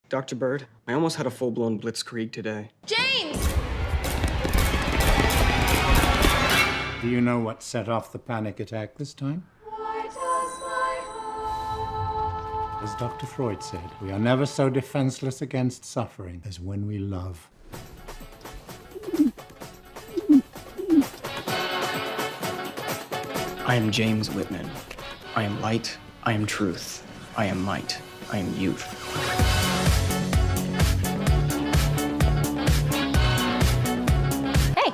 Dr. Bird, I almost had a full-blown blitzkrieg today. James! Do you know what set off the panic attack this time? As Dr. Freud said, we are never so defenseless against suffering as when we love. I am James Whitman. I am light. I am truth. I am might. I am youth. Hey!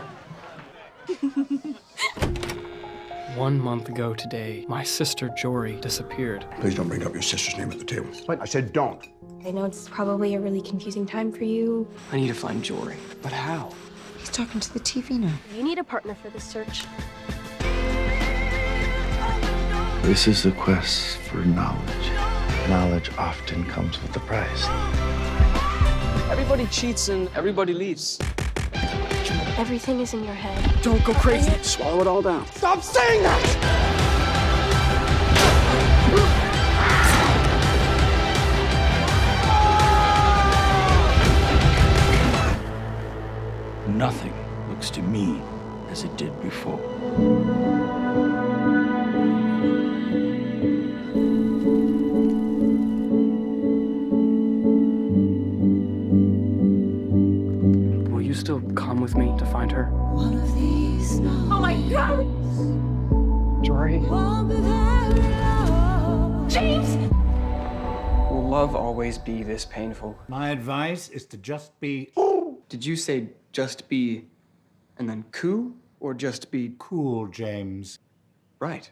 1 month ago today, my sister Jory disappeared. Please don't bring up your sister's name at the table. But I said don't. I know it's probably a really confusing time for you. I need to find Jory. But how? He's talking to the TV now. You need a partner for this search. This is a quest for knowledge. Knowledge often comes with a price. Everybody cheats and everybody leaves. Everything is in your head. Don't go crazy. Swallow it all down. Stop saying that! Nothing looks to me as it did before. Will you still come with me to find her? Oh my God! Jory? James! Will love always be this painful? My advice is to just be Did you say just be and then cool or just be cool, James. right?